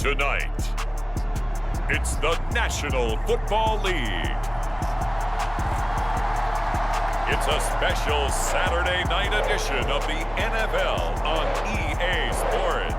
Tonight, it's the National Football League. It's a special Saturday night edition of the NFL on EA Sports.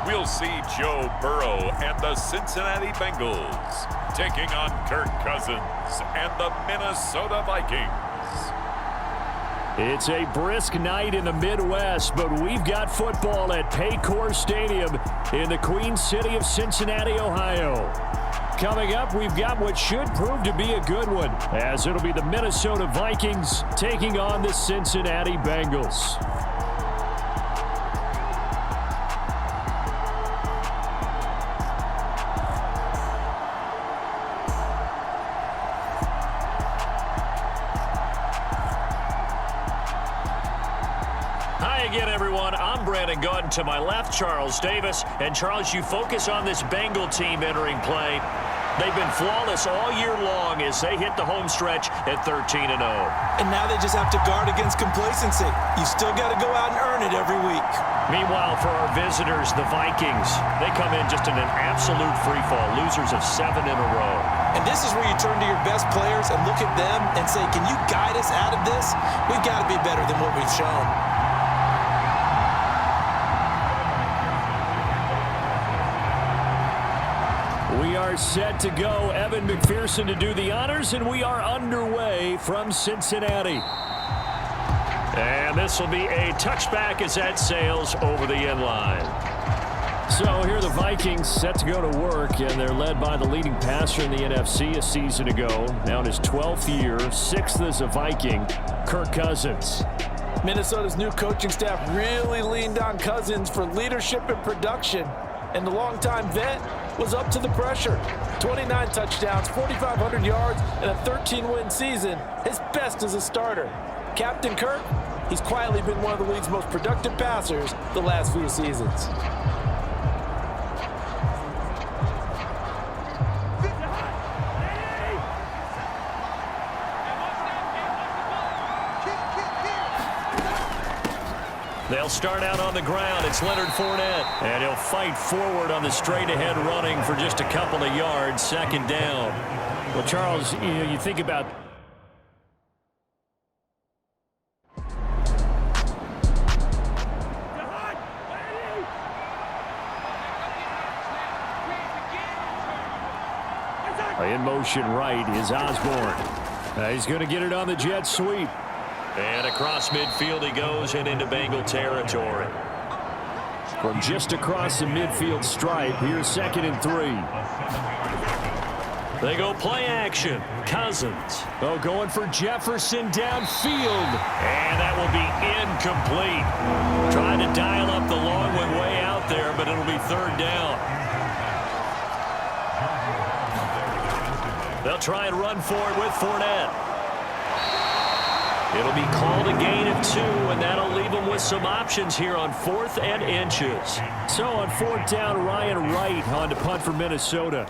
We'll see Joe Burrow and the Cincinnati Bengals taking on Kirk Cousins and the Minnesota Vikings. It's a brisk night in the Midwest, but we've got football at Paycor Stadium in the Queen City of Cincinnati, Ohio. Coming up, we've got what should prove to be a good one, as it'll be the Minnesota Vikings taking on the Cincinnati Bengals. Again, everyone, I'm Brandon Gautin. To my left, Charles Davis. And, Charles, you focus on this Bengal team entering play. They've been flawless all year long as they hit the home stretch at 13-0. And now they just have to guard against complacency. You still got to go out and earn it every week. Meanwhile, for our visitors, the Vikings, they come in just in an absolute free-fall, losers of 7 in a row. And this is where you turn to your best players and look at them and say, can you guide us out of this? We've got to be better than what we've shown. We are set to go. Evan McPherson to do the honors, and we are underway from Cincinnati. And this will be a touchback as that sails over the end line. So here are the Vikings set to go to work, and they're led by the leading passer in the NFC a season ago. Now in his 12th year, 6th as a Viking, Kirk Cousins. Minnesota's new coaching staff really leaned on Cousins for leadership and production, and the longtime vet was up to the pressure. 29 touchdowns, 4,500 yards, and a 13-win season, his best as a starter. Captain Kirk, he's quietly been one of the league's most productive passers the last few seasons. They'll start out on the ground. It's Leonard Fournette. And he'll fight forward on the straight-ahead running for just a couple of yards. Second down. Well, Charles, you think about in motion right is Osborne. He's going to get it on the jet sweep. And across midfield he goes and into Bengal territory. From just across the midfield stripe, here's 2nd and 3. They go play action. Cousins. Oh, going for Jefferson downfield. And that will be incomplete. Trying to dial up the long one way out there, but it'll be 3rd down. They'll try and run for it with Fournette. It'll be called a gain of 2, and that'll leave them with some options here on 4th and inches. So on 4th down, Ryan Wright on to punt for Minnesota.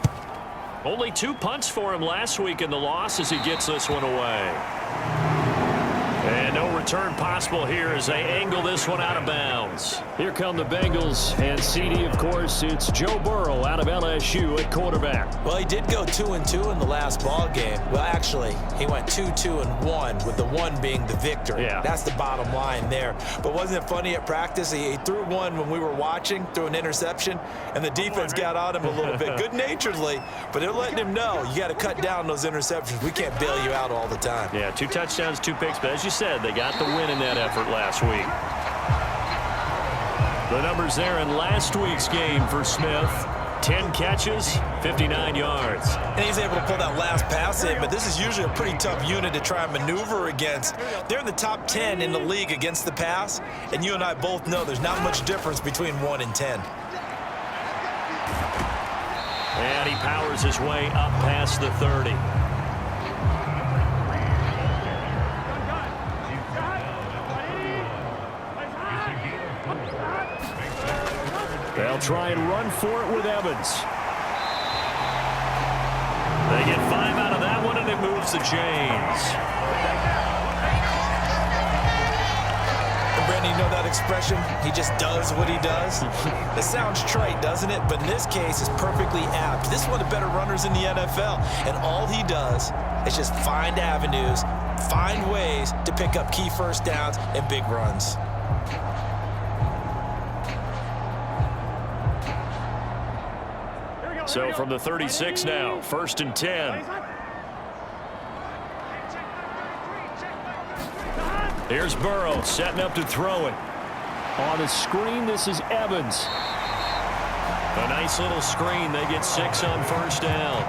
Only 2 punts for him last week in the loss as he gets this one away. And no return possible here as they angle this one out of bounds. Here come the Bengals, and CD, of course, it's Joe Burrow out of LSU at quarterback. Well, he did go 2-2 in the last ball game. Well, actually, he went 2-2-1, with the 1 being the victory. Yeah. That's the bottom line there. But wasn't it funny at practice? He threw one when we were watching, threw an interception, and the defense got on him a little bit, good-naturedly. But they're letting him know, you got to cut down those interceptions. We can't bail you out all the time. Yeah, 2 touchdowns, 2 picks, but as you said, they got the win in that effort last week. The numbers there in last week's game for Smith. 10 catches, 59 yards. And he's able to pull that last pass in, but this is usually a pretty tough unit to try and maneuver against. They're in the top 10 in the league against the pass, and you and I both know there's not much difference between 1 and 10. And he powers his way up past the 30. They'll try and run for it with Evans. They get 5 out of that one, and it moves the chains. Brandon, you know that expression? He just does what he does. It sounds trite, doesn't it? But in this case, it's perfectly apt. This is one of the better runners in the NFL, and all he does is just find avenues, find ways to pick up key first downs and big runs. So from the 36 now, 1st and 10. Here's Burrow setting up to throw it. On the screen, this is Evans. A nice little screen. They get 6 on 1st down.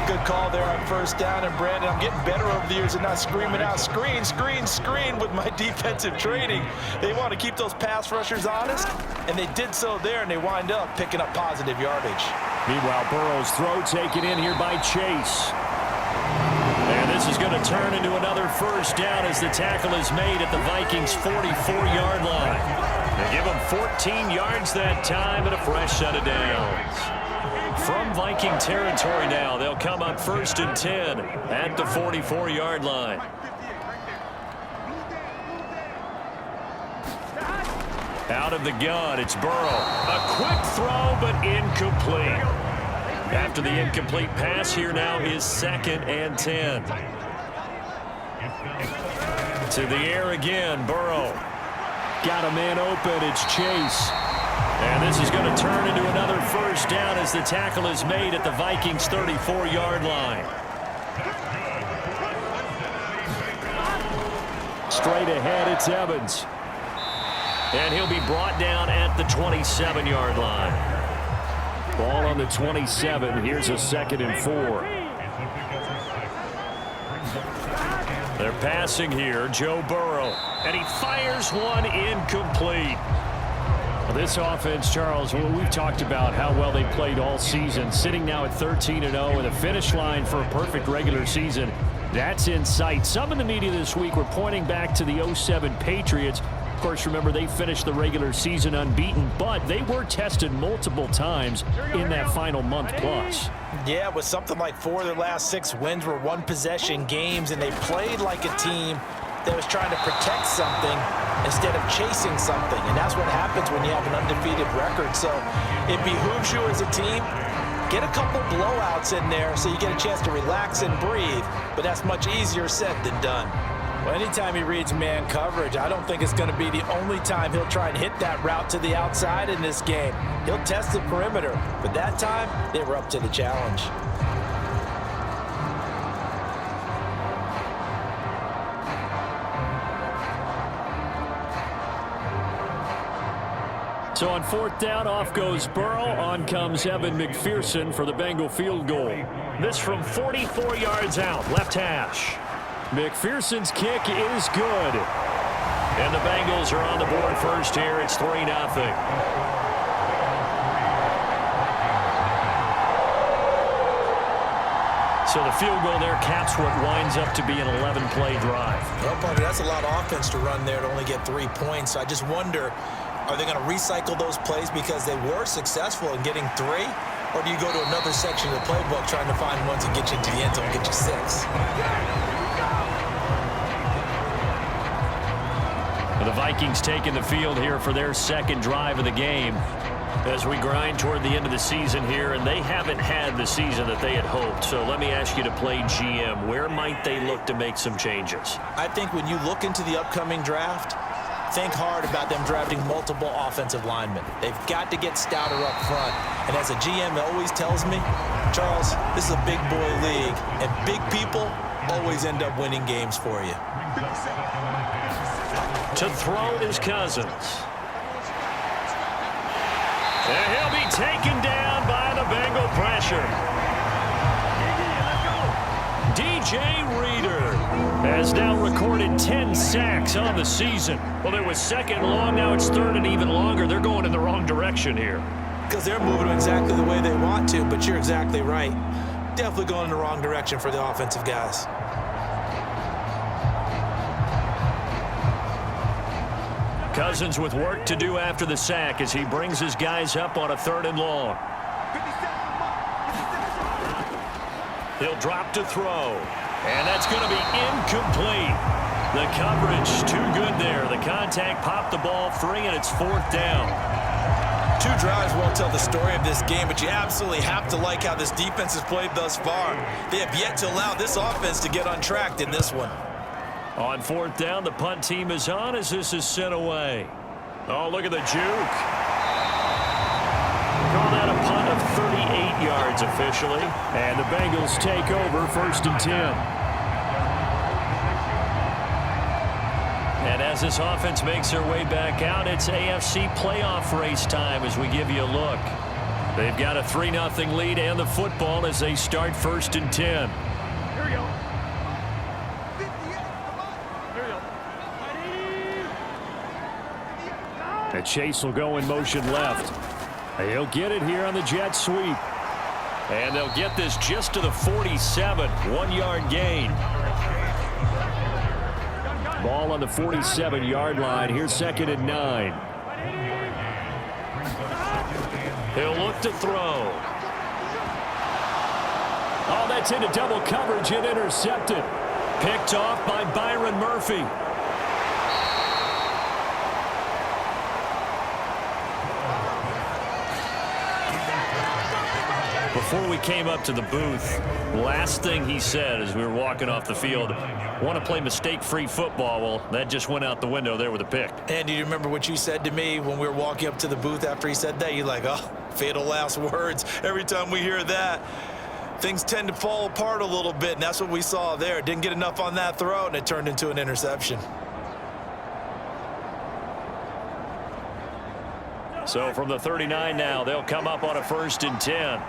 Good call there on 1st down. And Brandon, I'm getting better over the years and not screaming out screen, screen, screen with my defensive training. They want to keep those pass rushers honest, and they did so there, and they wind up picking up positive yardage. Meanwhile, Burrow's throw taken in here by Chase. And this is going to turn into another 1st down as the tackle is made at the Vikings' 44-yard line. They give them 14 yards that time and a fresh set of downs. From Viking territory now, they'll come up 1st and 10 at the 44-yard line. Out of the gun, it's Burrow. A quick throw, but incomplete. After the incomplete pass, here now is 2nd and 10. To the air again, Burrow. Got a man open, it's Chase. And this is going to turn into another 1st down as the tackle is made at the Vikings' 34-yard line. Straight ahead, it's Evans. And he'll be brought down at the 27-yard line. Ball on the 27. Here's a 2nd and 4. They're passing here, Joe Burrow. And he fires one incomplete. Well, this offense, Charles, we've talked about how well they played all season. Sitting now at 13-0 with a finish line for a perfect regular season. That's in sight. Some in the media this week were pointing back to the 07 Patriots. Of course, remember, they finished the regular season unbeaten, but they were tested multiple times in that final month plus. Yeah, with something like 4 of their last 6 wins were one-possession games, and they played like a team that was trying to protect something instead of chasing something. And that's what happens when you have an undefeated record. So it behooves you as a team, get a couple blowouts in there so you get a chance to relax and breathe, but that's much easier said than done. Well, anytime he reads man coverage, I don't think it's going to be the only time he'll try and hit that route to the outside in this game. He'll test the perimeter, but that time, they were up to the challenge. So on 4th down, off goes Burrow. On comes Evan McPherson for the Bengal field goal. This from 44 yards out, left hash. McPherson's kick is good. And the Bengals are on the board first here. It's 3-0. So the field goal there caps what winds up to be an 11-play drive. Well, Parker, that's a lot of offense to run there to only get 3 points. I just wonder, are they going to recycle those plays because they were successful in getting 3? Or do you go to another section of the playbook trying to find ones that get you into the end zone and get you 6? The Vikings taking the field here for their 2nd drive of the game as we grind toward the end of the season here, and they haven't had the season that they had hoped. So let me ask you to play GM. Where might they look to make some changes? I think when you look into the upcoming draft, think hard about them drafting multiple offensive linemen. They've got to get stouter up front. And as a GM always tells me, Charles, this is a big boy league, and big people always end up winning games for you. To throw is Cousins. And he'll be taken down by the Bengal pressure. DJ Reader has now recorded 10 sacks on the season. Well, it was 2nd long, now it's 3rd and even longer. They're going in the wrong direction here. Because they're moving exactly the way they want to, but you're exactly right. Definitely going in the wrong direction for the offensive guys. Cousins with work to do after the sack as he brings his guys up on a 3rd and long. He'll drop to throw. And that's going to be incomplete. The coverage too good there. The contact popped the ball free, and it's 4th down. 2 drives won't tell the story of this game, but you absolutely have to like how this defense has played thus far. They have yet to allow this offense to get untracked in this one. On 4th down, the punt team is on as this is sent away. Oh, look at the juke. Call that a punt of 38 yards officially. And the Bengals take over 1st and 10. And as this offense makes their way back out, it's AFC playoff race time as we give you a look. They've got a 3-0 lead and the football as they start 1st and 10. Here we go. And Chase will go in motion left. He'll get it here on the jet sweep. And they'll get this just to the 47. 1-yard gain. Ball on the 47-yard line. Here's 2nd and 9. He'll look to throw. Oh, that's into double coverage and intercepted. Picked off by Byron Murphy. Before we came up to the booth, last thing he said as we were walking off the field, want to play mistake-free football. Well, that just went out the window there with a pick. And do you remember what you said to me when we were walking up to the booth after he said that? You're like, oh, fatal last words. Every time we hear that, things tend to fall apart a little bit, and that's what we saw there. Didn't get enough on that throw, and it turned into an interception. So from the 39 now, they'll come up on a 1st and 10.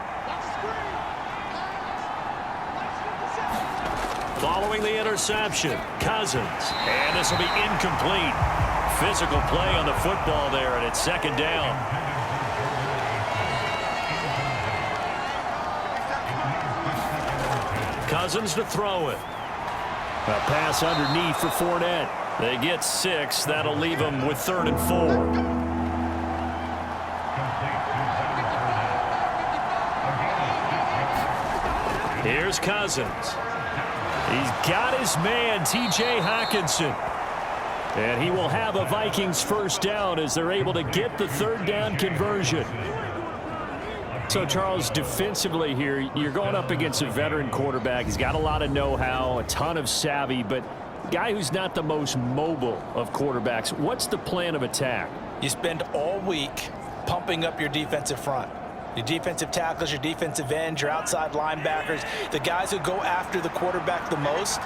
Following the interception, Cousins. And this will be incomplete. Physical play on the football there, and it's 2nd down. Cousins to throw it. A pass underneath for Fournette. They get 6. That'll leave them with 3rd and 4. Here's Cousins. He's got his man, T.J. Hockenson. And he will have a Vikings 1st down as they're able to get the 3rd down conversion. So, Charles, defensively here, you're going up against a veteran quarterback. He's got a lot of know-how, a ton of savvy, but a guy who's not the most mobile of quarterbacks. What's the plan of attack? You spend all week pumping up your defensive front. Your defensive tackles, your defensive ends, your outside linebackers, the guys who go after the quarterback the most,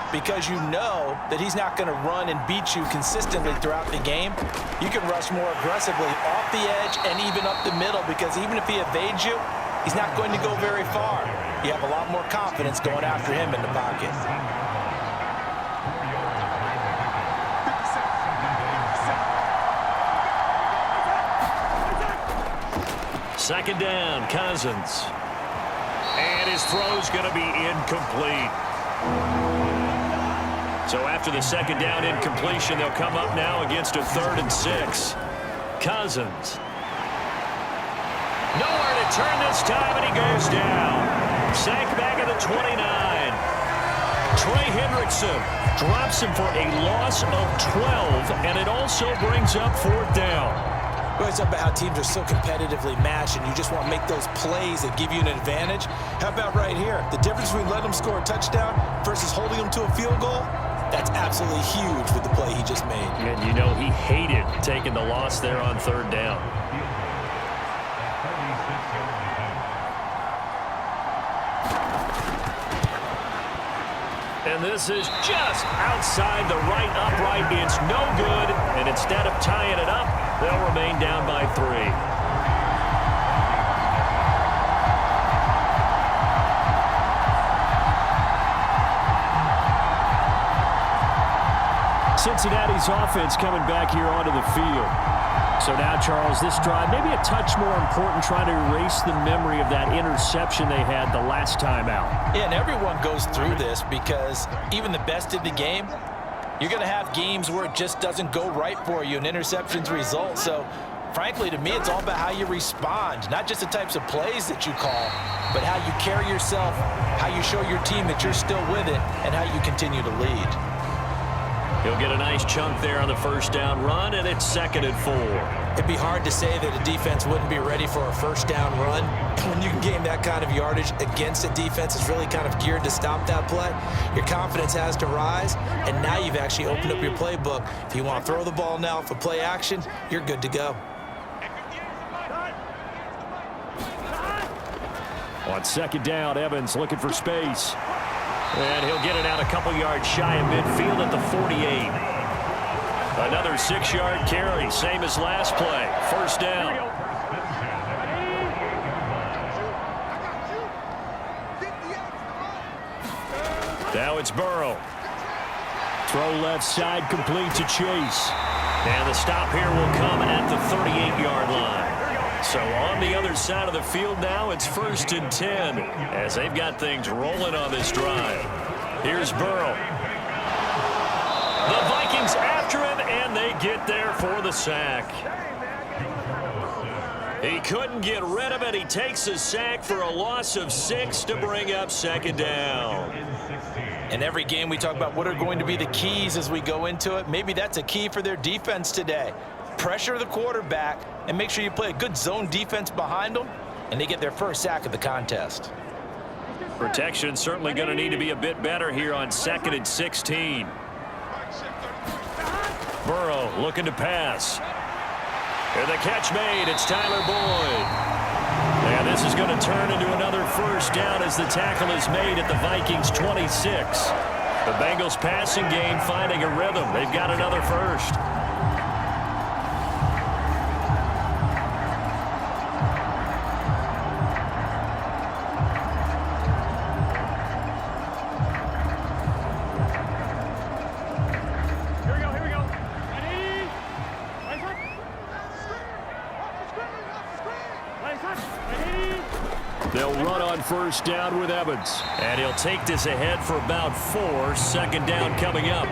because you know that he's not going to run and beat you consistently throughout the game. You can rush more aggressively off the edge and even up the middle, because even if he evades you, he's not going to go very far. You have a lot more confidence going after him in the pocket. 2nd down, Cousins. And his throw's going to be incomplete. So after the 2nd down incompletion, they'll come up now against a 3rd and 6. Cousins. Nowhere to turn this time, and he goes down. Sacked back at the 29. Trey Hendrickson drops him for a loss of 12, and it also brings up 4th down. We always talk about how teams are so competitively matched and you just want to make those plays that give you an advantage. How about right here? The difference between letting them score a touchdown versus holding them to a field goal, that's absolutely huge with the play he just made. And you know he hated taking the loss there on 3rd down. And this is just outside the right upright. It's no good. And instead of tying it up, they'll remain down by 3. Cincinnati's offense coming back here onto the field. So now, Charles, this drive, maybe a touch more important, trying to erase the memory of that interception they had the last time out. Yeah, and everyone goes through this because even the best of the game, You're going to have games where it just doesn't go right for you and interceptions result. So, frankly, to me, it's all about how you respond, not just the types of plays that you call, but how you carry yourself, how you show your team that you're still with it, and how you continue to lead. He'll get a nice chunk there on the first down run, and it's 2nd and 4. It'd be hard to say that a defense wouldn't be ready for a first down run. When you can gain that kind of yardage against a defense that's really kind of geared to stop that play, your confidence has to rise, and now you've actually opened up your playbook. If you want to throw the ball now for play action, you're good to go. On 2nd down, Evans looking for space. And he'll get it out a couple yards shy of midfield at the 48. Another 6-yard carry, same as last play. First down. Now it's Burrow. Throw left side, complete to Chase. And the stop here will come at the 38-yard line. So on the other side of the field now, it's 1st and 10 as they've got things rolling on this drive. Here's Burrow. The Vikings after him, and they get there for the sack. He couldn't get rid of it. He takes a sack for a loss of 6 to bring up 2nd down. In every game, we talk about what are going to be the keys as we go into it. Maybe that's a key for their defense today. Pressure the quarterback and make sure you play a good zone defense behind them, and they get their first sack of the contest. Protection certainly going to need to be a bit better here on 2nd and 16. Burrow looking to pass. And the catch made. It's Tyler Boyd. And this is going to turn into another first down as the tackle is made at the Vikings 26. The Bengals passing game finding a rhythm. They've got another first. They'll run on first down with Evans. And he'll take this ahead for about 4. 2nd down coming up.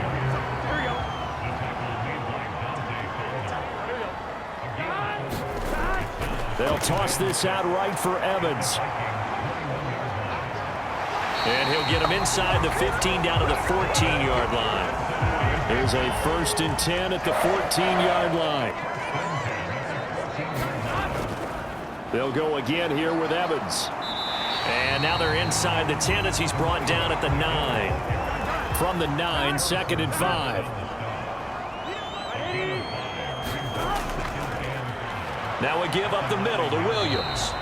They'll toss this out right for Evans. And he'll get him inside the 15 down to the 14-yard line. Here's a 1st and 10 at the 14-yard line. They'll go again here with Evans. And now they're inside the 10 as he's brought down at the 9. From the 9, 2nd and 5. Now a give up the middle to Williams.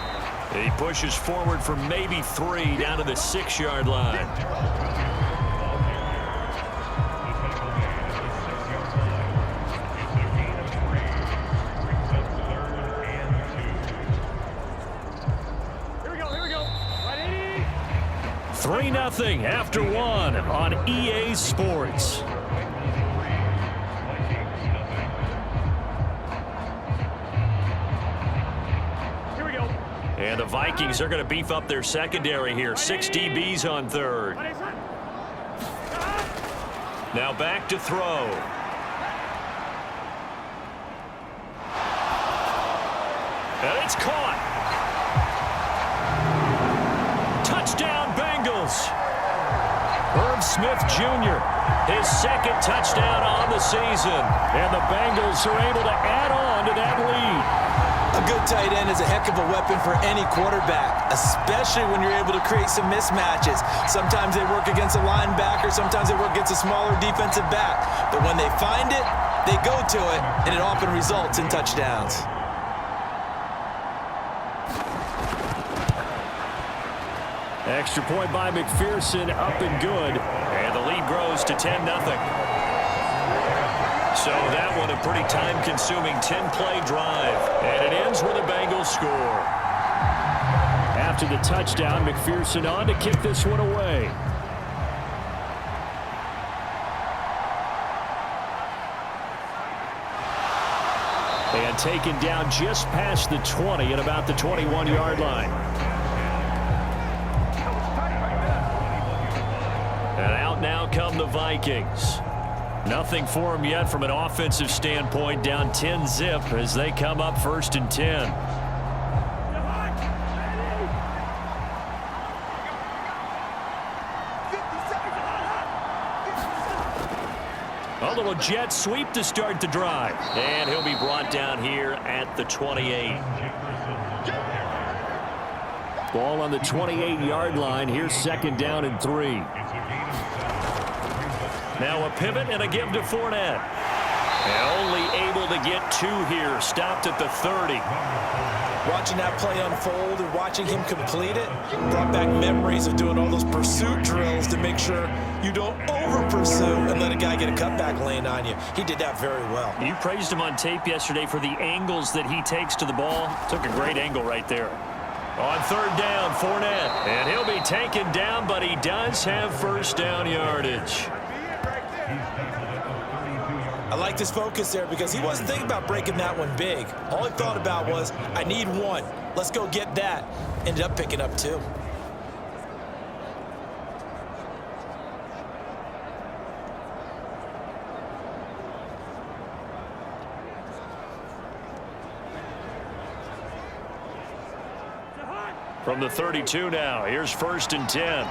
He pushes forward for maybe 3 down to the 6-yard line. Here we go. 3-0 after 1 on EA Sports. And the Vikings are going to beef up their secondary here. 6 DBs on 3rd. Now back to throw. And it's caught. Touchdown, Bengals. Herb Smith Jr., his 2nd touchdown on the season. And the Bengals are able to add on to that lead. A good tight end is a heck of a weapon for any quarterback, especially when you're able to create some mismatches. Sometimes they work against a linebacker, sometimes they work against a smaller defensive back. But when they find it, they go to it, and it often results in touchdowns. Extra point by McPherson, up and good. And the lead grows to 10-0. So that one a pretty time-consuming 10-play drive. And it ends with a Bengals score. After the touchdown, McPherson on to kick this one away. And taken down just past the 20 at about the 21-yard line. And out now come the Vikings. Nothing for them yet from an offensive standpoint, down 10-zip as they come up 1st and 10. A little jet sweep to start the drive. And he'll be brought down here at the 28. Ball on the 28-yard line. Here's 2nd down and 3. Now a pivot and a give to Fournette. And only able to get 2 here. Stopped at the 30. Watching that play unfold and watching him complete it brought back memories of doing all those pursuit drills to make sure you don't over-pursue and let a guy get a cutback lane on you. He did that very well. You praised him on tape yesterday for the angles that he takes to the ball. Took a great angle right there. On 3rd down, Fournette. And he'll be taken down, but he does have 1st down yardage. I liked his focus there because he wasn't thinking about breaking that one big. All he thought about was, I need 1. Let's go get that. Ended up picking up 2. From the 32 now, here's 1st and 10.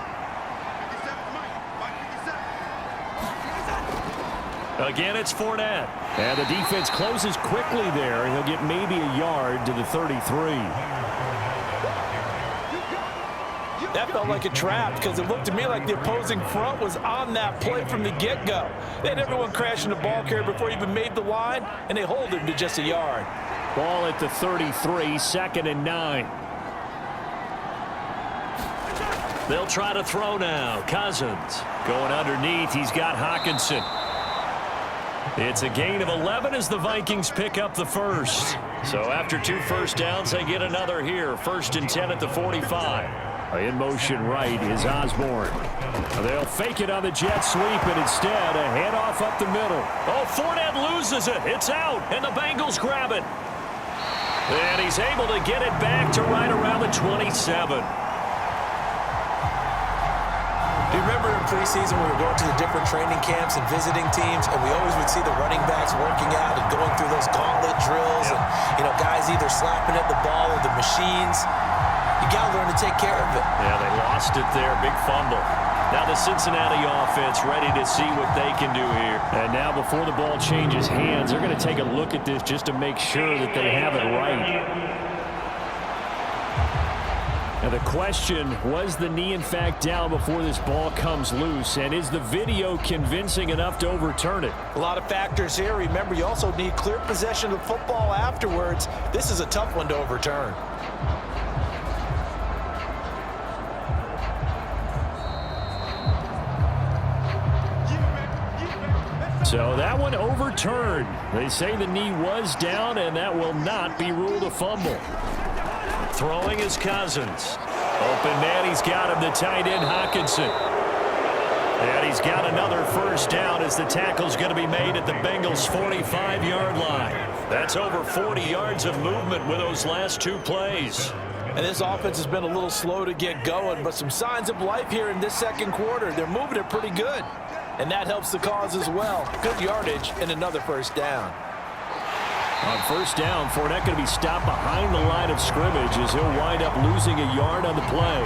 Again, it's Fournette. And the defense closes quickly there. He'll get maybe a yard to the 33. That felt like a trap because it looked to me like the opposing front was on that play from the get-go. They had everyone crashing the ball carrier before he even made the line, and they hold him to just a yard. Ball at the 33, 2nd and 9. They'll try to throw now. Cousins going underneath. He's got Hockenson. It's a gain of 11 as the Vikings pick up the 1st. So after 2 first downs, they get another here. 1st and 10 at the 45. In motion right is Osborne. They'll fake it on the jet sweep, and instead a handoff up the middle. Oh, Fournette loses it. It's out, and the Bengals grab it. And he's able to get it back to right around the 27. Do you remember in preseason we were going to the different training camps and visiting teams, and we always would see the running backs working out and going through those gauntlet drills, and guys either slapping at the ball or the machines. You got to learn to take care of it. Yeah, they lost it there. Big fumble. Now the Cincinnati offense ready to see what they can do here. And now before the ball changes hands, they're going to take a look at this just to make sure that they have it right. Now the question, was the knee in fact down before this ball comes loose? And is the video convincing enough to overturn it? A lot of factors here. Remember, you also need clear possession of the football afterwards. This is a tough one to overturn. So that one overturned. They say the knee was down, and that will not be ruled a fumble. Throwing is Cousins. Open man, he's got him, the tight end Hockenson. And he's got another 1st down as the tackle's going to be made at the Bengals' 45-yard line. That's over 40 yards of movement with those last 2 plays. And this offense has been a little slow to get going, but some signs of life here in this 2nd quarter. They're moving it pretty good. And that helps the cause as well. Good yardage and another 1st down. On 1st down, Fournette going to be stopped behind the line of scrimmage as he'll wind up losing a yard on the play.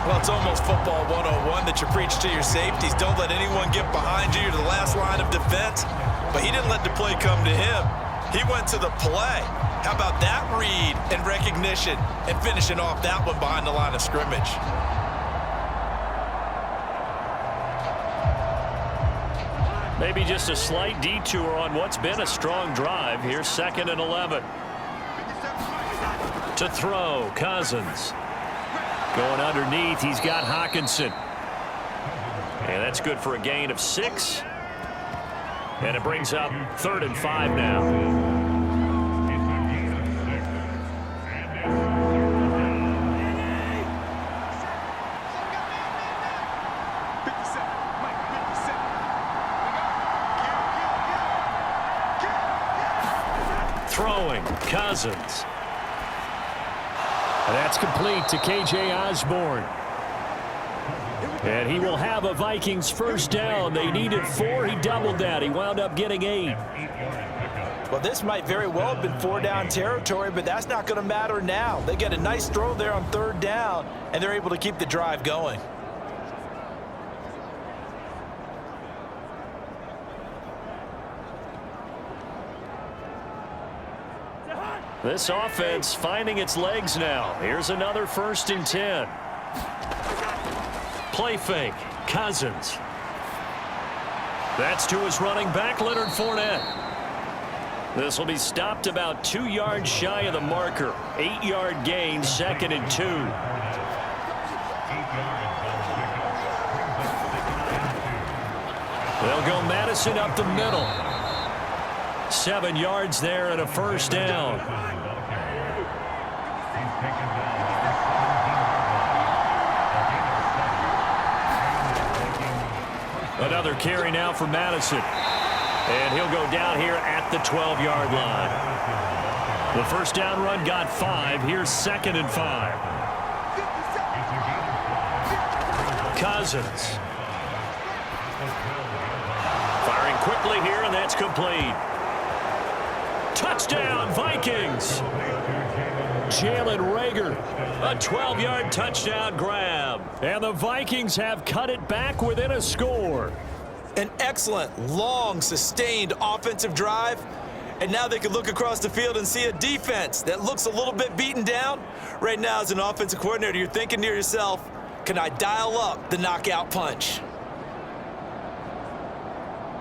Well, it's almost football 101 that you preach to your safeties. Don't let anyone get behind you to the last line of defense. But he didn't let the play come to him. He went to the play. How about that read and recognition and finishing off that one behind the line of scrimmage? Maybe just a slight detour on what's been a strong drive. Here's 2nd and 11. To throw, Cousins. Going underneath, he's got Hockenson. And that's good for a gain of 6. And it brings up 3rd and 5 now. Throwing, Cousins. And that's complete to K.J. Osborne. And he will have a Vikings first down. They needed 4. He doubled that. He wound up getting 8. Well, this might very well have been 4-down territory, but that's not going to matter now. They get a nice throw there on 3rd down, and they're able to keep the drive going. This offense finding its legs now. Here's another 1st and 10. Play fake. Cousins. That's to his running back, Leonard Fournette. This will be stopped about 2 yards shy of the marker. 8-yard gain, 2nd and 2. They'll go Madison up the middle. 7 yards there and a first down. Another carry now for Madison. And he'll go down here at the 12-yard line. The first down run got 5. Here's 2nd and 5. Cousins. Firing quickly here, and that's complete. Touchdown, Vikings. Jalen Reagor, a 12-yard touchdown grab. And the Vikings have cut it back within a score. An excellent, long, sustained offensive drive. And now they can look across the field and see a defense that looks a little bit beaten down. Right now, as an offensive coordinator, you're thinking to yourself, can I dial up the knockout punch?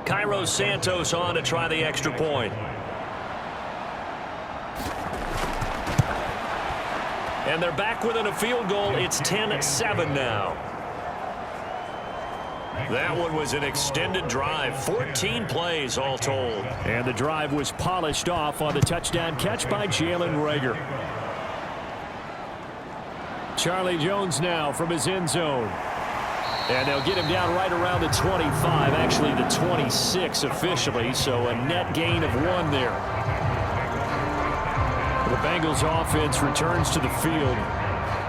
Cairo Santos on to try the extra point. And they're back within a field goal. It's 10-7 now. That one was an extended drive. 14 plays all told. And the drive was polished off on the touchdown catch by Jalen Reagor. Charlie Jones now from his end zone. And they'll get him down right around the 25, actually the 26 officially, so a net gain of 1 there. The Bengals offense returns to the field.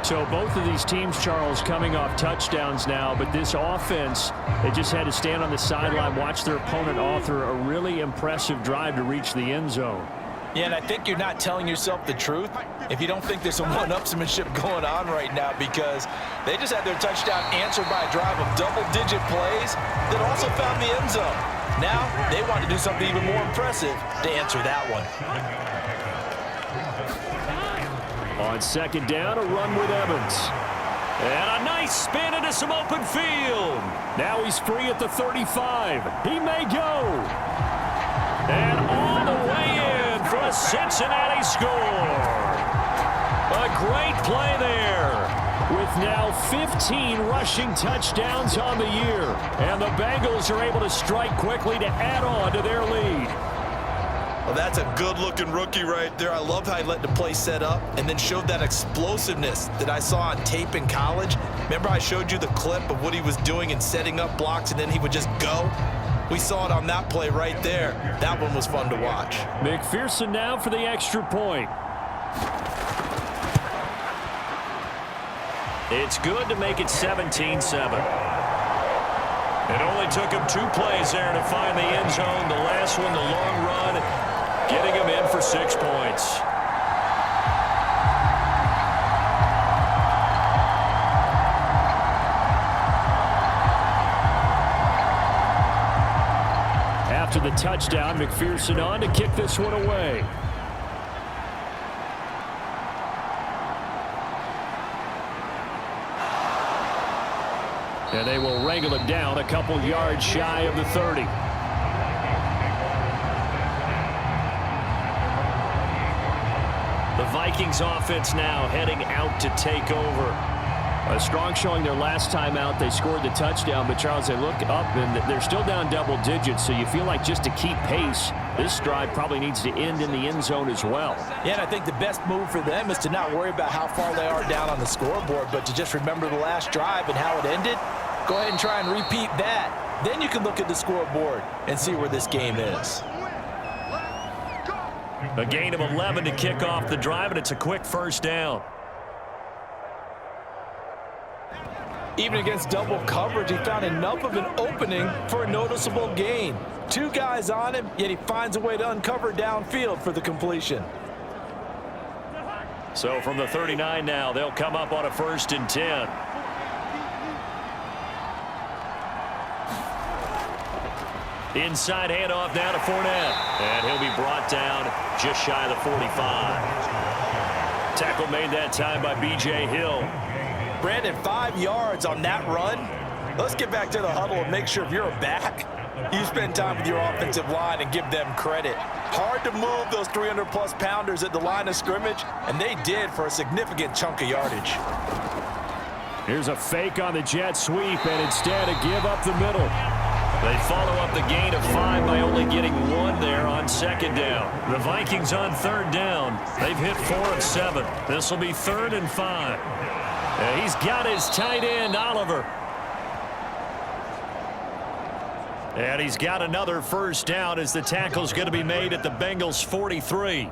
So both of these teams, Charles, coming off touchdowns now, but this offense, they just had to stand on the sideline, watch their opponent author a really impressive drive to reach the end zone. Yeah, and I think you're not telling yourself the truth if you don't think there's some one-upsmanship going on right now, because they just had their touchdown answered by a drive of double-digit plays that also found the end zone. Now they want to do something even more impressive to answer that one. On 2nd down, a run with Evans. And a nice spin into some open field. Now he's free at the 35. He may go. And all the way in for a Cincinnati score. A great play there. With now 15 rushing touchdowns on the year. And the Bengals are able to strike quickly to add on to their lead. Well, that's a good-looking rookie right there. I love how he let the play set up and then showed that explosiveness that I saw on tape in college. Remember I showed you the clip of what he was doing and setting up blocks, and then he would just go? We saw it on that play right there. That one was fun to watch. McPherson now for the extra point. It's good to make it 17-7. It only took him 2 plays there to find the end zone. The last one, the long run, getting him in for 6 points. After the touchdown, McPherson on to kick this one away. And they will wrangle it down a couple yards shy of the 30. The Vikings offense now heading out to take over. A strong showing their last time out. They scored the touchdown, but Charles, they look up and they're still down double digits, so you feel like just to keep pace, this drive probably needs to end in the end zone as well. Yeah, and I think the best move for them is to not worry about how far they are down on the scoreboard, but to just remember the last drive and how it ended. Go ahead and try and repeat that. Then you can look at the scoreboard and see where this game is. A gain of 11 to kick off the drive, and it's a quick first down. Even against double coverage, he found enough of an opening for a noticeable gain. 2 guys on him, yet he finds a way to uncover downfield for the completion. So from the 39 now, they'll come up on a 1st and 10. Inside handoff now to Fournette. And he'll be brought down just shy of the 45. Tackle made that time by B.J. Hill. Brandon, 5 yards on that run. Let's get back to the huddle and make sure if you're a back, you spend time with your offensive line and give them credit. Hard to move those 300-plus pounders at the line of scrimmage, and they did for a significant chunk of yardage. Here's a fake on the jet sweep, and instead a give up the middle. They follow up the gain of 5 by only getting 1 there on 2nd down. The Vikings on 3rd down. They've hit 4 of 7. This will be 3rd and 5. He's got his tight end, Oliver. And he's got another 1st down as the tackle's going to be made at the Bengals' 43.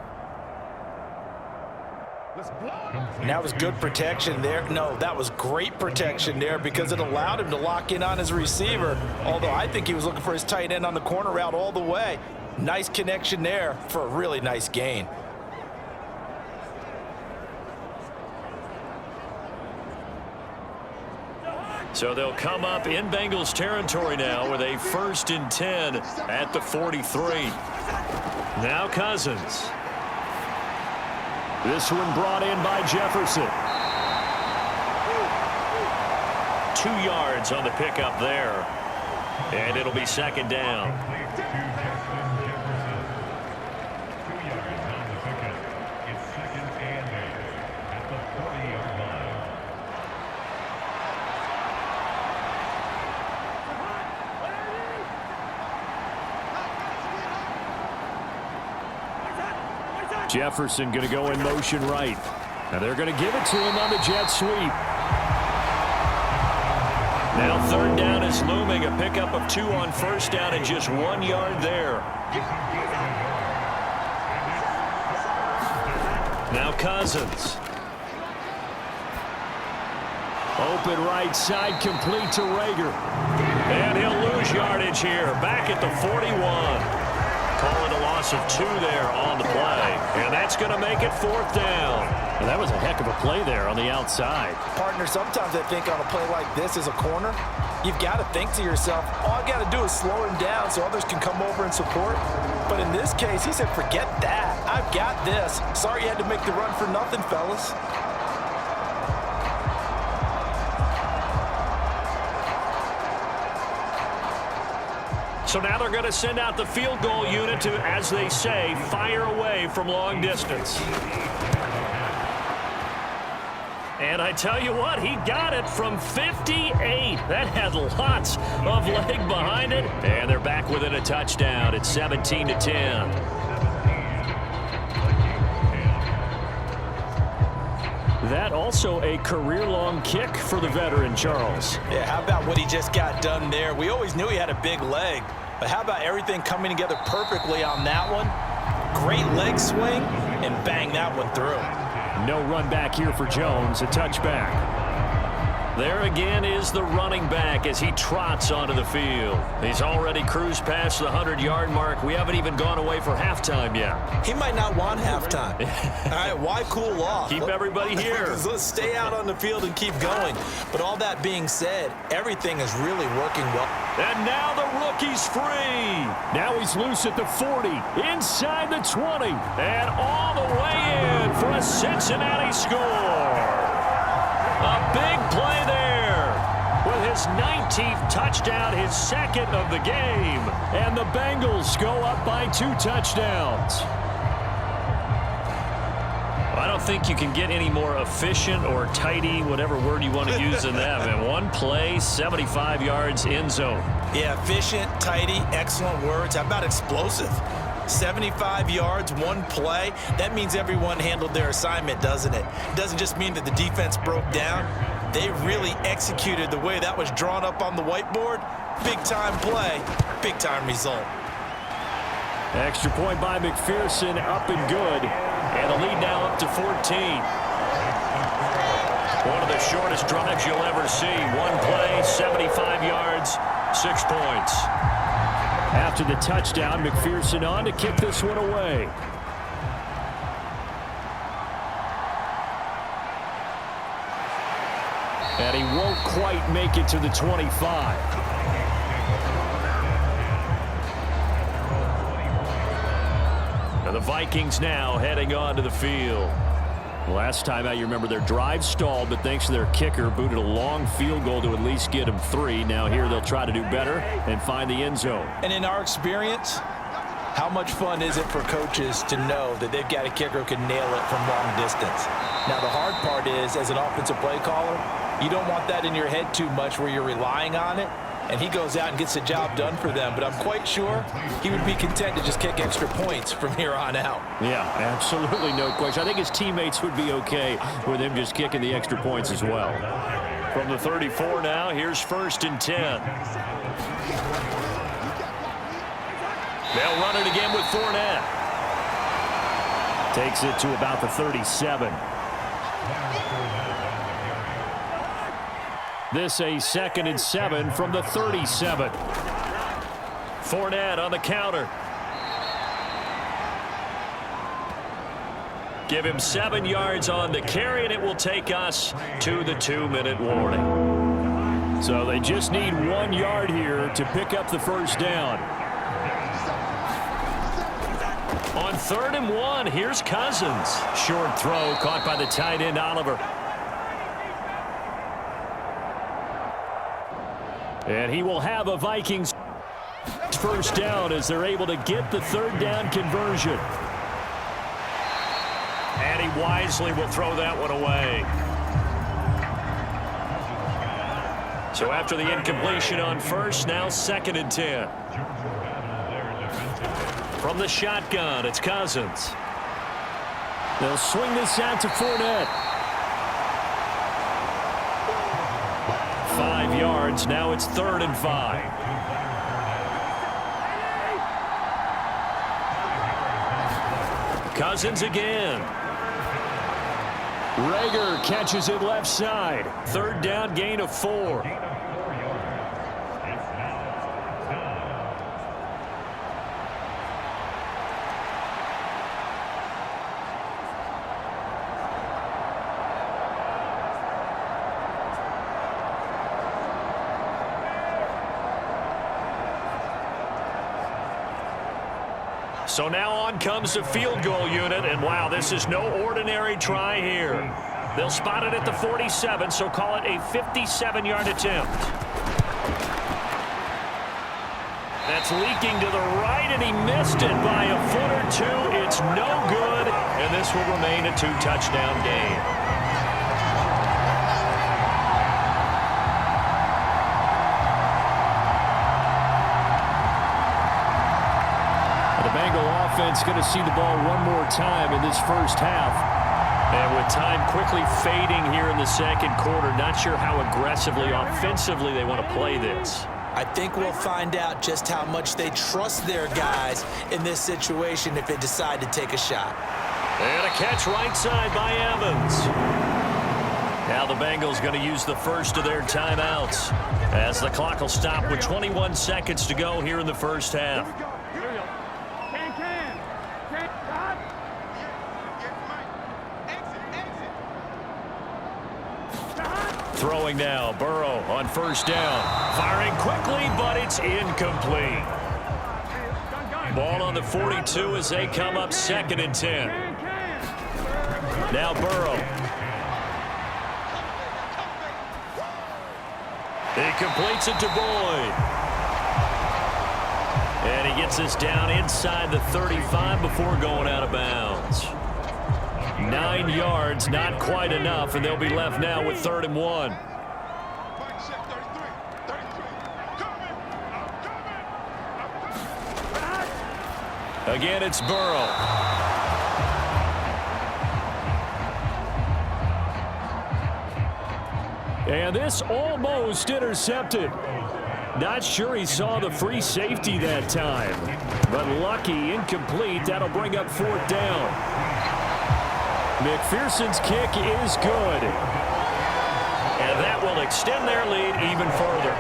And that was good protection there. No, that was great protection there because it allowed him to lock in on his receiver, although I think he was looking for his tight end on the corner route all the way. Nice connection there for a really nice gain. So they'll come up in Bengals territory now with a 1st and 10 at the 43. Now Cousins. This one brought in by Jefferson. 2 yards on the pickup there. And it'll be 2nd down. Jefferson going to go in motion right. Now they're going to give it to him on the jet sweep. Now 3rd down is looming. A pickup of 2 on 1st down and just 1 yard there. Now Cousins. Open right side, complete to Rager. And he'll lose yardage here. Back at the 41. Call it a loss of 2 there on the play. And that's going to make it 4th down. And that was a heck of a play there on the outside. Partner, sometimes I think on a play like this as a corner, you've got to think to yourself, all I got to do is slow him down so others can come over and support. But in this case, he said, forget that. I've got this. Sorry you had to make the run for nothing, fellas. So now they're going to send out the field goal unit to, as they say, fire away from long distance. And I tell you what, he got it from 58. That had lots of leg behind it. And they're back within a touchdown. It's 17-10. That also a career-long kick for the veteran, Charles. Yeah, how about what he just got done there? We always knew he had a big leg, but how about everything coming together perfectly on that one? Great leg swing, and bang that one through. No run back here for Jones, a touchback. There again is the running back as he trots onto the field. He's already cruised past the 100-yard mark. We haven't even gone away for halftime yet. He might not want halftime. All right, why cool off? Keep everybody here. Let's stay out on the field and keep going. But all that being said, everything is really working well. And now the rookie's free. Now he's loose at the 40, inside the 20, and all the way in for a Cincinnati score. A big play there with his 19th touchdown, his 2nd of the game. And the Bengals go up by 2 touchdowns. I don't think you can get any more efficient or tidy, whatever word you want to use in that. And 1 play, 75 yards, end zone. Yeah, efficient, tidy, excellent words. How about explosive? 75 yards, 1 play. That means everyone handled their assignment, doesn't it? It doesn't just mean that the defense broke down. They really executed the way that was drawn up on the whiteboard. Big-time play, big-time result. Extra point by McPherson, up and good. And the lead now up to 14. One of the shortest drives you'll ever see. One play, 75 yards, 6 points. After the touchdown, McPherson on to kick this one away. And he won't quite make it to the 25. And the Vikings now heading onto the field. Last time out, you remember their drive stalled, but thanks to their kicker, booted a long field goal to at least get them 3. Now here they'll try to do better and find the end zone. And in our experience, how much fun is it for coaches to know that they've got a kicker who can nail it from long distance? Now, the hard part is, as an offensive play caller, you don't want that in your head too much where you're relying on it, and he goes out and gets the job done for them. But I'm quite sure he would be content to just kick extra points from here on out. Yeah, absolutely no question. I think his teammates would be okay with him just kicking the extra points as well. From the 34 now, here's 1st and 10. They'll run it again with Fournette. Takes it to about the 37. This a 2nd and 7 from the 37. Fournette on the counter. Give him 7 yards on the carry, and it will take us to the 2-minute warning. So they just need 1 yard here to pick up the first down. On 3rd and 1, here's Cousins. Short throw caught by the tight end, Oliver. And he will have a Vikings first down as they're able to get the 3rd down conversion. And he wisely will throw that one away. So after the incompletion on 1st, now 2nd and 10. From the shotgun, it's Cousins. They'll swing this out to Fournette. 5 yards. Now it's 3rd and 5. Cousins again. Rager catches it left side. 3rd down, gain of 4. So now on comes the field goal unit, and wow, this is no ordinary try here. They'll spot it at the 47, so call it a 57-yard attempt. That's leaking to the right, and he missed it by a foot or 2. It's no good, and this will remain a 2-touchdown game. Offense going to see the ball one more time in this first half. And with time quickly fading here in the 2nd quarter, not sure how aggressively, offensively they want to play this. I think we'll find out just how much they trust their guys in this situation if they decide to take a shot. And a catch right side by Evans. Now the Bengals going to use the first of their timeouts as the clock will stop with 21 seconds to go here in the first half. Throwing now, Burrow on 1st down. Firing quickly, but it's incomplete. Ball on the 42 as they come up 2nd and 10. Now Burrow. He completes it to Boyd. And he gets this down inside the 35 before going out of bounds. 9 yards, not quite enough, and they'll be left now with 3rd and 1. Again, it's Burrow. And this almost intercepted. Not sure he saw the free safety that time. But lucky, incomplete. That'll bring up 4th down. McPherson's kick is good. that will extend their lead even further.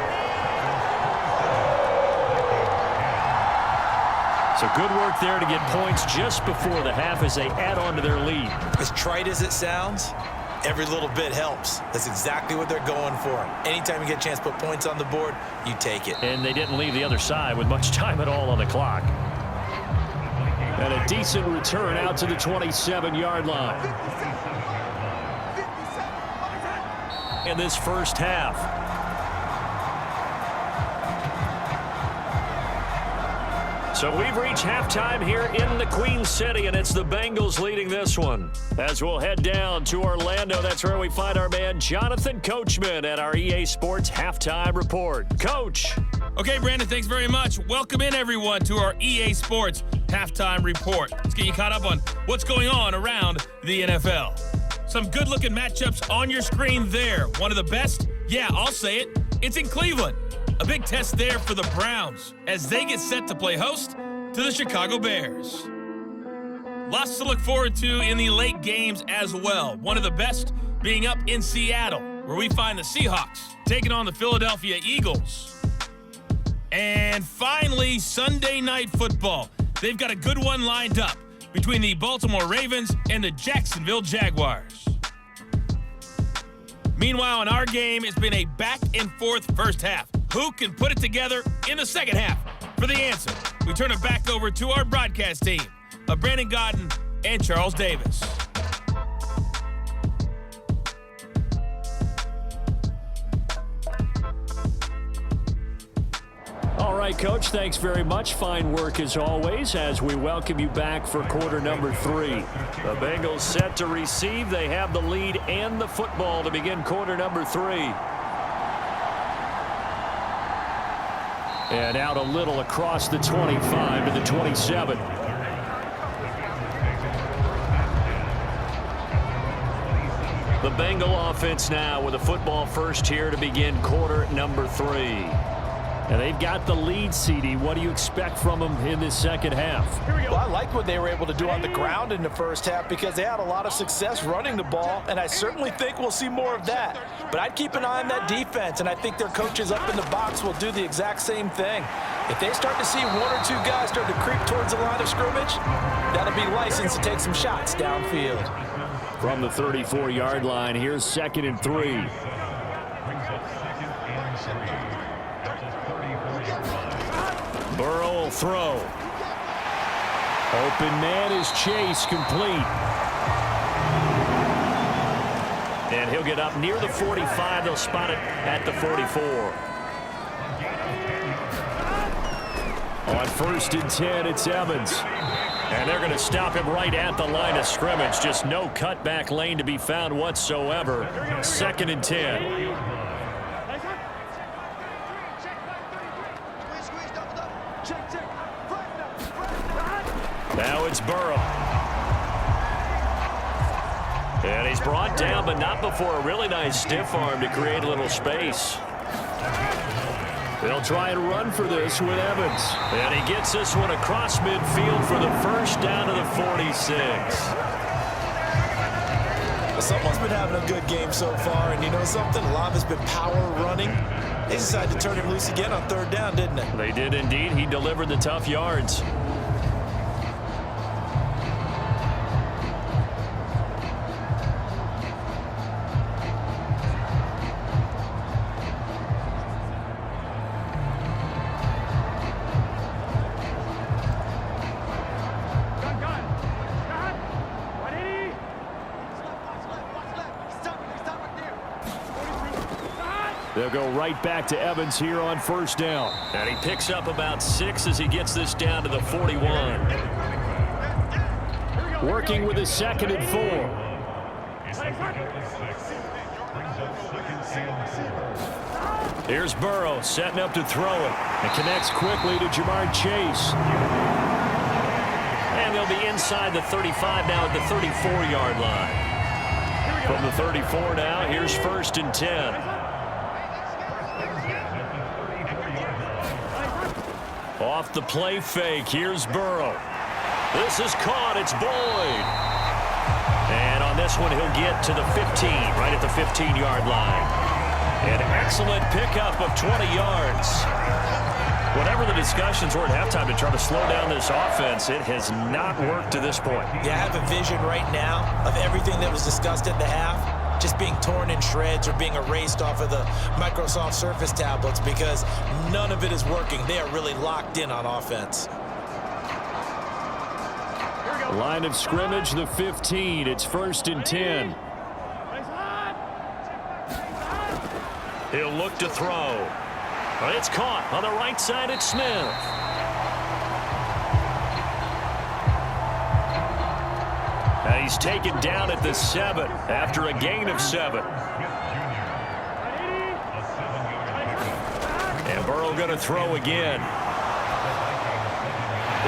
So good work there to get points just before the half as they add on to their lead. As trite as it sounds, every little bit helps. That's exactly what they're going for. Anytime you get a chance to put points on the board, you take it. And they didn't leave the other side with much time at all on the clock. And a decent return out to the 27-yard line. In this first half. So we've reached halftime here in the Queen City, and it's the Bengals leading this one. As we'll head down to Orlando, that's where we find our man Jonathan Coachman at our EA Sports Halftime Report. Coach. Okay, Brandon, thanks very much. Welcome in, everyone, to our EA Sports Halftime Report. Let's get you caught up on what's going on around the NFL. Some good-looking matchups on your screen there. One of the best? Yeah, I'll say it. It's in Cleveland. A big test there for the Browns as they get set to play host to the Chicago Bears. Lots to look forward to in the late games as well. One of the best being up in Seattle, where we find the Seahawks taking on the Philadelphia Eagles. And finally, Sunday Night Football. They've got a good one lined up between the Baltimore Ravens and the Jacksonville Jaguars. Meanwhile, in our game, it's been a back-and-forth first half. Who can put it together in the second half? For the answer, we turn it back over to our broadcast team of Brandon Godden and Charles Davis. All right, Coach, thanks very much. Fine work as always as we welcome you back for quarter number 3. The Bengals set to receive. They have the lead and the football to begin quarter number 3. And out a little across the 25 to the 27. The Bengal offense now with a football first here to begin quarter number 3. And they've got the lead, CD. What do you expect from them in this second half? Well, I like what they were able to do on the ground in the first half because they had a lot of success running the ball, and I certainly think we'll see more of that. But I'd keep an eye on that defense, and I think their coaches up in the box will do the exact same thing. If they start to see one or two guys start to creep towards the line of scrimmage, that'll be license to take some shots downfield. From the 34-yard line, here's 2nd and 3. Burrow will throw. Open man is Chase, complete. And he'll get up near the 45. They'll spot it at the 44. On 1st and 10, it's Evans. And they're going to stop him right at the line of scrimmage. Just no cutback lane to be found whatsoever. 2nd and 10. Now it's Burrow. And he's brought down, but not before a really nice stiff arm to create a little space. They'll try and run for this with Evans. And he gets this one across midfield for the first down to the 46. Well, someone's been having a good game so far, and you know something? A lot of it's been power running. They decided to turn him loose again on 3rd down, didn't they? They did indeed. He delivered the tough yards. They'll go right back to Evans here on 1st down. And he picks up about 6 as he gets this down to the 41. Working with his 2nd and 4. Here's Burrow setting up to throw it. And connects quickly to Jamar Chase. And they'll be inside the 35 now at the 34-yard line. From the 34 now, here's 1st and 10. Off the play fake, here's Burrow. This is caught, it's Boyd. And on this one, he'll get to the 15, right at the 15-yard line. An excellent pickup of 20 yards. Whatever the discussions were at halftime to try to slow down this offense, it has not worked to this point. Yeah, I have a vision right now of everything that was discussed at the half just being torn in shreds or being erased off of the Microsoft Surface tablets because none of it is working. They are really locked in on offense. Line of scrimmage, the 15. It's 1st and 10. He'll look to throw. But it's caught on the right side. It's Smith. And he's taken down at the 7 after a gain of 7. And Burrow going to throw again.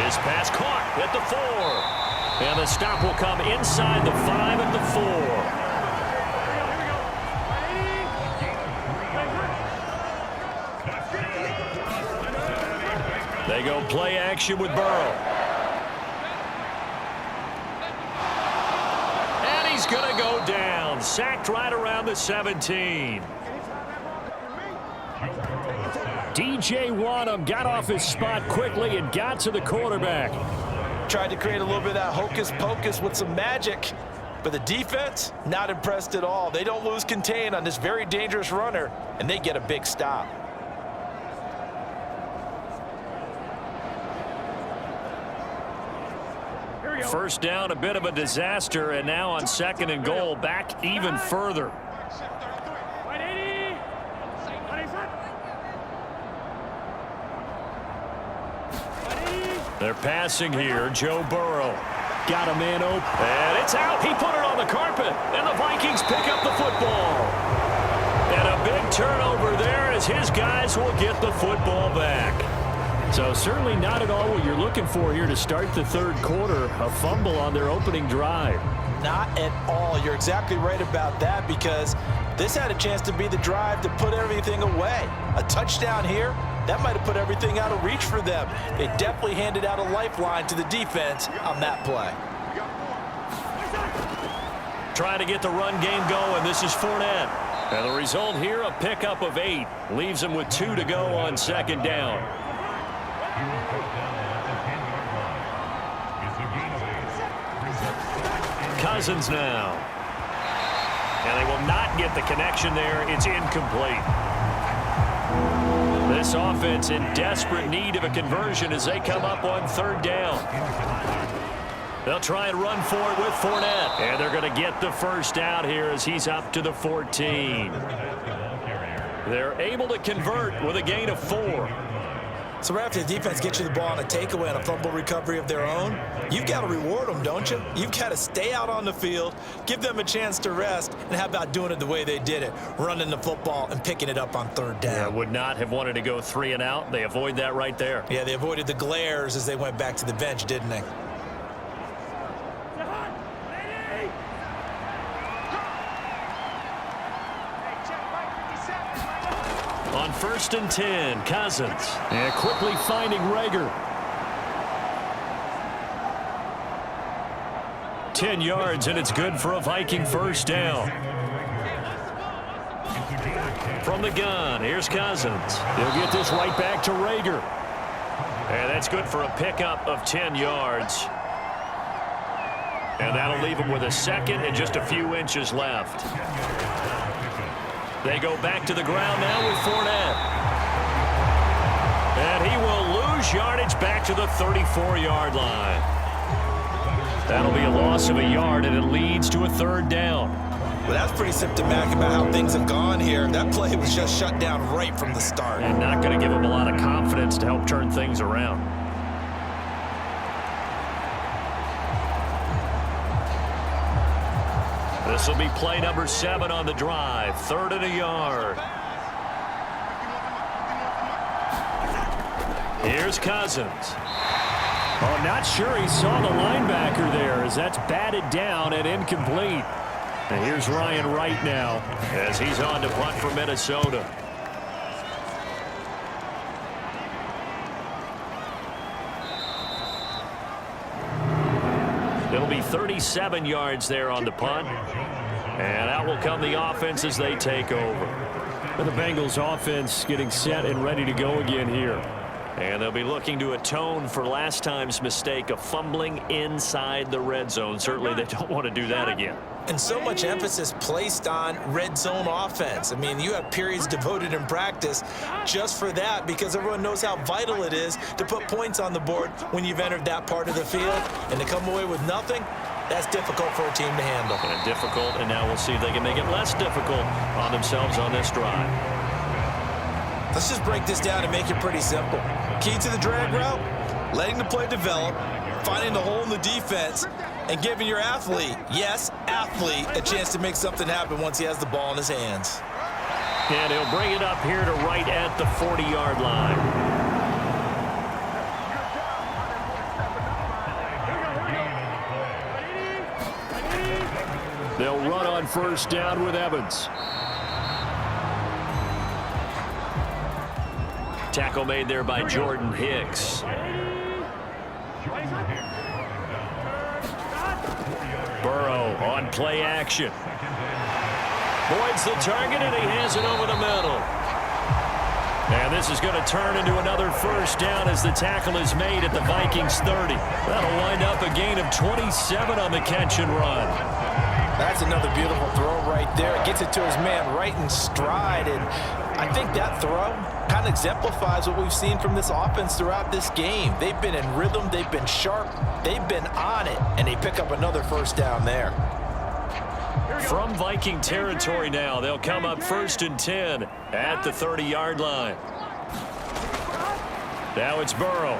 His pass caught at the 4. And the stop will come inside the 5 at the 4. They go play action with Burrow. And he's going to go down. Sacked right around the 17. DJ Wanham got off his spot quickly and got to the quarterback. Tried to create a little bit of that hocus-pocus with some magic. But the defense, not impressed at all. They don't lose contain on this very dangerous runner, and they get a big stop. First down, a bit of a disaster, and now on 2nd and goal, back even further. They're passing here. Joe Burrow. Got a man open. And it's out. He put it on the carpet, and the Vikings pick up the football. And a big turnover there as his guys will get the football back. So certainly not at all what you're looking for here to start the 3rd quarter. A fumble on their opening drive. Not at all. You're exactly right about that because this had a chance to be the drive to put everything away. A touchdown here, that might have put everything out of reach for them. They definitely handed out a lifeline to the defense on that play. Trying to get the run game going. This is Fournette. And the result here, a pickup of 8. Leaves him with 2 to go on 2nd down. Cousins now. And they will not get the connection there. It's incomplete. This offense in desperate need of a conversion as they come up on 3rd down. They'll try and run for it with Fournette. And they're going to get the first out here as he's up to the 14. They're able to convert with a gain of 4. So right after the defense gets you the ball on a takeaway and a fumble recovery of their own, you've got to reward them, don't you? You've got to stay out on the field, give them a chance to rest, and how about doing it the way they did it, running the football and picking it up on 3rd down. Yeah, would not have wanted to go 3 and out. They avoid that right there. Yeah, they avoided the glares as they went back to the bench, didn't they? On 1st and 10, Cousins. And quickly finding Rager. 10 yards, and it's good for a Viking first down. From the gun, here's Cousins. He'll get this right back to Rager. And that's good for a pickup of 10 yards. And that'll leave him with a 2nd and just a few inches left. They go back to the ground now with Fournette. And he will lose yardage back to the 34-yard line. That'll be a loss of a yard, and it leads to a 3rd down. Well, that's pretty symptomatic about how things have gone here. That play was just shut down right from the start. And not going to give him a lot of confidence to help turn things around. This will be play number 7 on the drive. 3rd and a yard. Here's Cousins. Oh, not sure he saw the linebacker there as that's batted down and incomplete. And here's Ryan Wright now as he's on to punt for Minnesota. It'll be 37 yards there on the punt. And out will come the offense as they take over. And the Bengals offense getting set and ready to go again here. And they'll be looking to atone for last time's mistake of fumbling inside the red zone. Certainly they don't want to do that again. And so much emphasis placed on red zone offense. I mean, you have periods devoted in practice just for that because everyone knows how vital it is to put points on the board when you've entered that part of the field. And to come away with nothing, that's difficult for a team to handle. And difficult, and now we'll see if they can make it less difficult on themselves on this drive. Let's just break this down and make it pretty simple. Key to the drag route, letting the play develop, finding the hole in the defense, and giving your athlete, yes, athlete, a chance to make something happen once he has the ball in his hands. And he'll bring it up here to right at the 40-yard line. They'll run on first down with Evans. Tackle made there by Jordan Hicks. Burrow on play action. Boyd's the target, and he has it over the middle. And this is going to turn into another first down as the tackle is made at the Vikings 30. That'll wind up a gain of 27 on the catch and run. That's another beautiful throw right there. It gets it to his man right in stride, and I think that throw kind of exemplifies what we've seen from this offense throughout this game. They've been in rhythm, they've been sharp, they've been on it, and they pick up another first down there. From Viking territory now, they'll come up 1st and 10 at the 30-yard line. Now it's Burrow.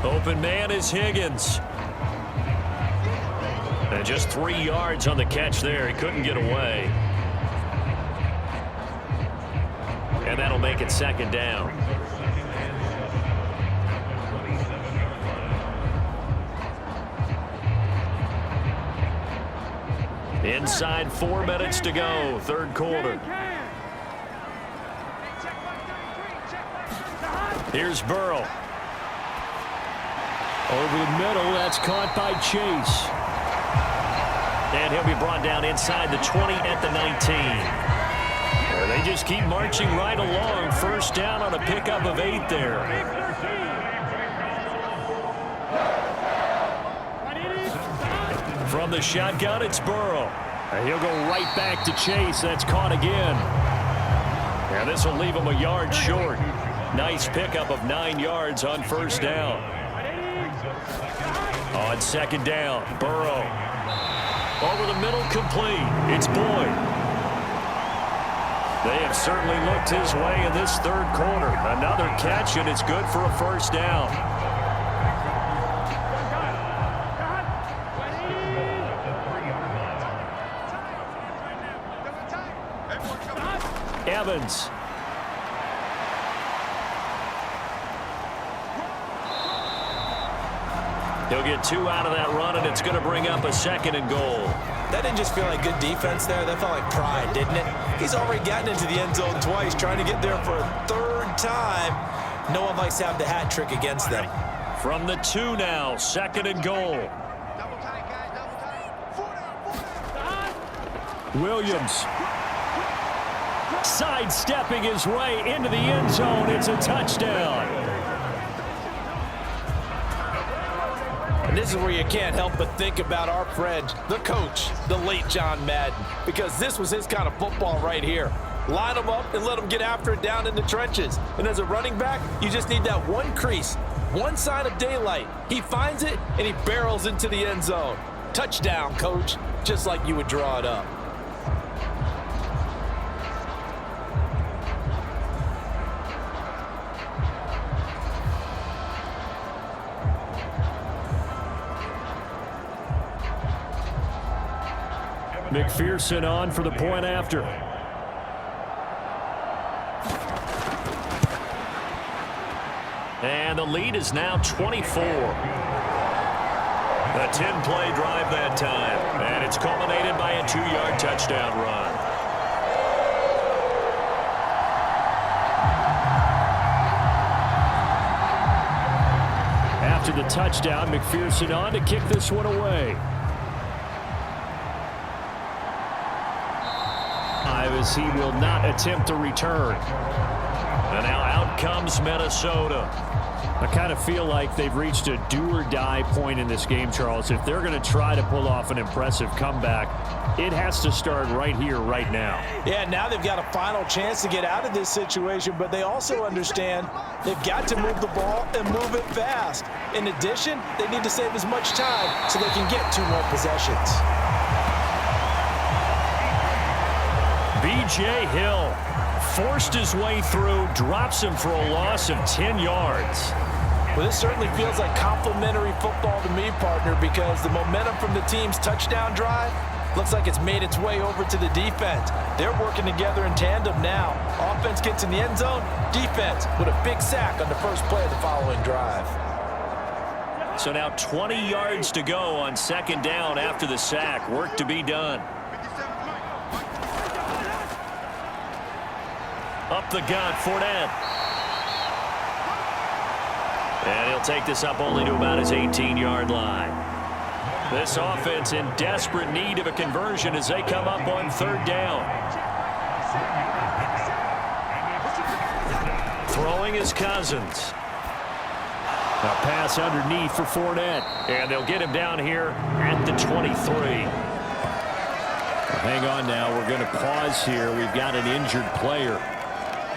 Open man is Higgins. And just 3 yards on the catch there. He couldn't get away. And that'll make it 2nd down. Inside 4 minutes to go, 3rd quarter. Here's Burrow. Over the middle, that's caught by Chase. And he'll be brought down inside the 20 at the 19. They just keep marching right along. First down on a pickup of 8 there. From the shotgun, it's Burrow. And he'll go right back to Chase. That's caught again. And this will leave him a yard short. Nice pickup of 9 yards on first down. On 2nd down, Burrow. Over the middle, complete. It's Boyd. They have certainly looked his way in this 3rd quarter. Another catch, and it's good for a first down. Evans. He'll get 2 out of that run, and it's going to bring up a 2nd and goal. That didn't just feel like good defense there. That felt like pride, didn't it? He's already gotten into the end zone twice, trying to get there for a 3rd time. No one likes to have the hat trick against them. From the 2 now, 2nd and goal. Williams. Sidestepping his way into the end zone. It's a touchdown. And this is where you can't help but think about our friend, the coach, the late John Madden, because this was his kind of football right here. Line them up and let them get after it down in the trenches. And as a running back, you just need that one crease, one sign of daylight. He finds it, and he barrels into the end zone. Touchdown, coach, just like you would draw it up. McPherson on for the point after. And the lead is now 24. A 10-play drive that time. And it's culminated by a 2-yard touchdown run. After the touchdown, McPherson on to kick this one away. drive as he will not attempt to return. And now out comes Minnesota. I kind of feel like they've reached a do-or-die point in this game, Charles. If they're going to try to pull off an impressive comeback, it has to start right here, right now. Yeah, now they've got a final chance to get out of this situation, but they also understand they've got to move the ball and move it fast. In addition, they need to save as much time so they can get 2 more possessions. B.J. Hill forced his way through, drops him for a loss of 10 yards. Well, this certainly feels like complimentary football to me, partner, because the momentum from the team's touchdown drive looks like it's made its way over to the defense. They're working together in tandem now. Offense gets in the end zone, defense with a big sack on the first play of the following drive. So now 20 yards to go on second down after the sack. Work to be done. Up the gut, Fournette. And he'll take this up only to about his 18-yard line. This offense in desperate need of a conversion as they come up on third down. Throwing is Cousins. A pass underneath for Fournette. And they'll get him down here at the 23. Hang on now. We're going to pause here. We've got an injured player.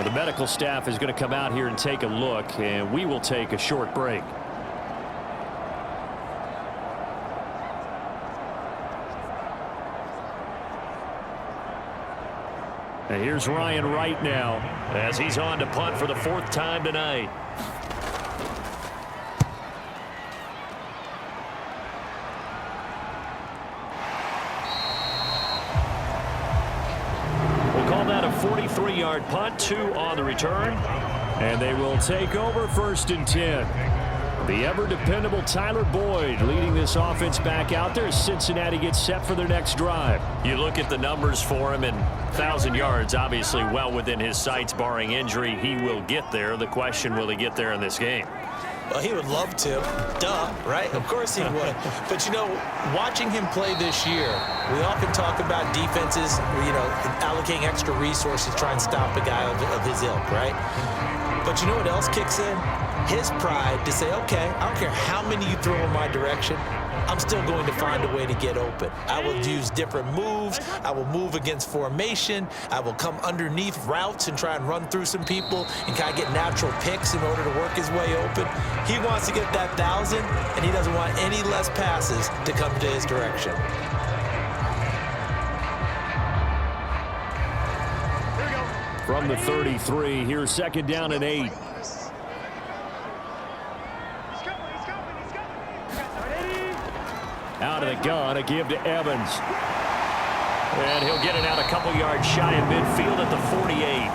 The medical staff is going to come out here and take a look, and we will take a short break. And here's Ryan Wright now as he's on to punt for the 4th time tonight. That a 43-yard punt, 2 on the return. And they will take over 1st and 10. The ever-dependable Tyler Boyd leading this offense back out there as Cincinnati gets set for their next drive. You look at the numbers for him, and 1,000 yards obviously well within his sights, barring injury. He will get there. The question, will he get there in this game? Well, he would love to. Duh, right? Of course he would. But, you know, watching him play this year, we often talk about defenses, you know, allocating extra resources to try and stop a guy of his ilk, right? But you know what else kicks in? His pride to say, okay, I don't care how many you throw in my direction, I'm still going to find a way to get open. I will use different moves. I will move against formation. I will come underneath routes and try and run through some people and kind of get natural picks in order to work his way open. He wants to get that 1,000, and he doesn't want any less passes to come to his direction. From the 33, here's 2nd down and 8. Out of the gun, a give to Evans. And he'll get it out a couple yards shy of midfield at the 48.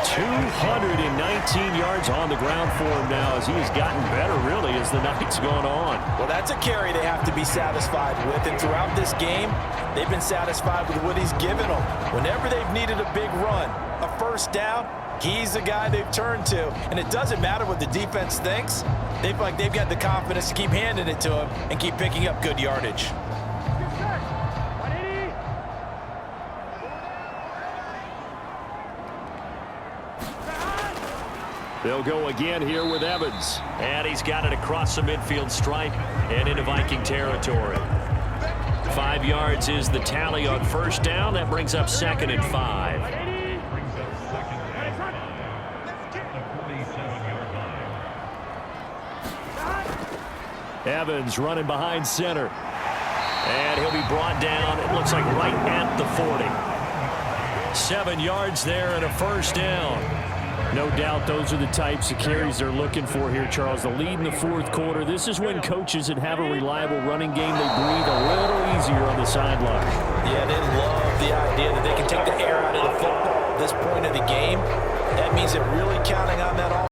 219 yards on the ground for him now as he's gotten better, really, as the night's gone on. Well, that's a carry they have to be satisfied with. And throughout this game, they've been satisfied with what he's given them. Whenever they've needed a big run, a first down, he's the guy they've turned to. And it doesn't matter what the defense thinks. They've got the confidence to keep handing it to him and keep picking up good yardage. They'll go again here with Evans. And he's got it across the midfield stripe and into Viking territory. 5 yards is the tally on first down. That brings up 2nd and 5. Evans running behind center. And he'll be brought down, it looks like right at the 40. 7 yards there and a first down. No doubt those are the types of carries they're looking for here, Charles. The lead in the 4th quarter. This is when coaches that have a reliable running game, they breathe a little easier on the sideline. Yeah, they love the idea that they can take the air out of the football at this point of the game. That means they're really counting on that offense.